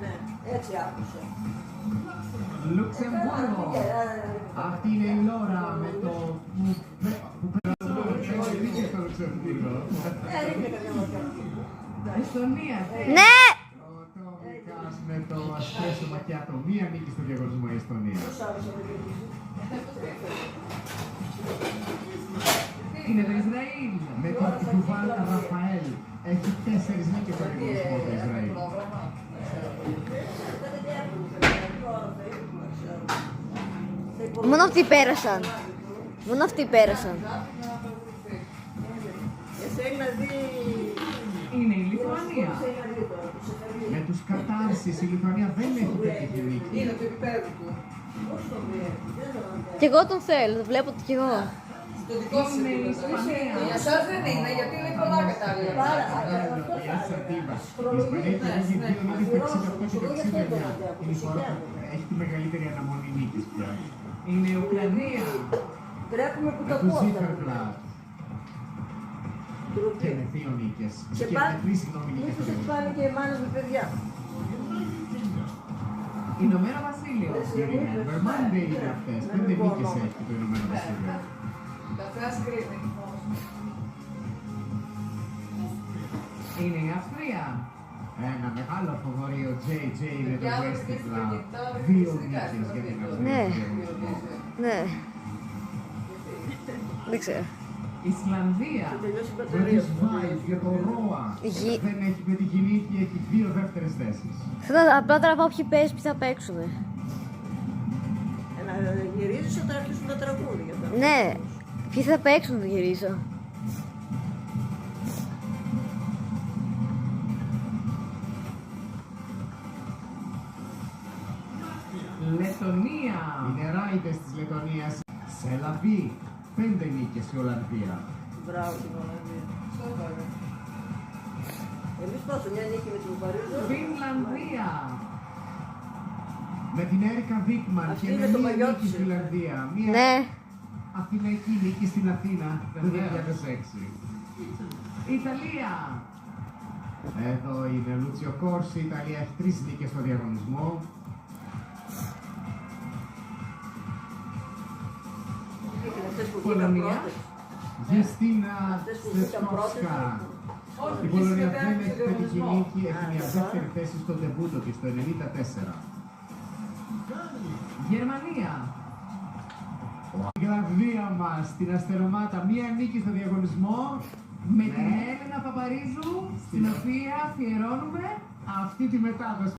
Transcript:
ναι, έτσι άκουσα. Λουξεμβούργο. Αυτή είναι η Λόρα με το που Νίκη στο Λουξεμβούργο. Ρίχνε καμιά ματιά. Εστονία. Ναι! Ο Τόμικας με το Espresso Macchiato. Μία νίκη στο διαγωνισμό η Εστονία. Πώς άκουσα να κερδίσει. Είναι το Ισραήλ. Με τον Ντουβάλ Ραφαέλ. Έχει 4 νίκες στο διαγωνισμό του Ισραήλ. Μόνο αυτοί πέρασαν. Μόνο αυτοί πέρασαν. Θέλει να δει... Είναι η Λιθουανία. Με τους κατάρσεις η Λιθουανία δεν έχει πετύχει νίκη. Είναι το επίπεδο του. Πώς το βρει, δεν το Κι εγώ τον θέλω, το βλέπω κι εγώ. Το δικό σου Είναι η επίπεδο. Ισπανία. Για εσάς δεν είναι, γιατί είναι πολλά κατάλληλα. Η Ασαντίβα. Η Ισπανία έχει 2 νίκες το 68 και το 69. Η Λιθουανία έχει τη μεγαλύτερη αναμονή νίκης πια. Είναι η Ουκρανία. Τρέχουμε που Με το τους πόδι. Ζίφερμπλατ. Και με 2 νίκες. Και Και με πάλι, 3 συγγνώμη νίκες στο μήπως έχει πάλι διαγωνισμό. και μάνας με παιδιά. Ηνωμένο Βασίλειο. Οι Remember Monday είναι αυτές. 5 νίκες έχει το Ηνωμένο Βασίλειο. Είναι η Αυστρία. Ένα μεγάλο φοβορεί ο JJ με το Westbrook. 2 νίκες για την Ναι. Αυστρία. Ναι. Δεν ξέρω. Ισλανδία. Τελειώσει η Με μπαταρία. τους Vibes για το Roa. Δεν έχει πετύχει νίκη, έχει 2 δεύτερες θέσεις. Απλά τώρα πάω ποιοι παίζουν, ποιοι θα παίξουνε. Να γυρίζεις όταν αρχίσουν τα τραγούδια. Ναι. Ποιοι θα παίξουν να γυρίσω. Λετωνία. Είναι ράιδες της Λετωνίας. Σε Λαβή. 5 νίκες η Ολλανδία. Μπράβο την Ολλανδία. Εμείς πόσο, μια νίκη με την Παρίζο. Φινλανδία. Με την Έρικα Βίκμαν Αυτή και με με το μία μαγιό νίκη της. στη Φιλανδία. Μία Ναι. αθηναϊκή νίκη στην Αθήνα το Βεβαίως. 2006. Ιταλία. Εδώ είναι Λούτσιο Κόρση, η Ιταλία έχει 3 νίκες στο διαγωνισμό. Αυτές που Πολωνία. βγήκαν πρώτες. Γιουστίνα Αυτές που βγήκαν πρώτες. Στεσνόσκα. Η Πολωνία δεν έχει πετύχει νίκη, έχει μια δεύτερη θέση στο ντεμπούτο της το 94. Γερμανία. Η Γραβία μας στην Αστερομάτα, μία νίκη στο διαγωνισμό. Με την Έλενα Παπαρίζου, στην οποία αφιερώνουμε Αυτή τη μετάδοση.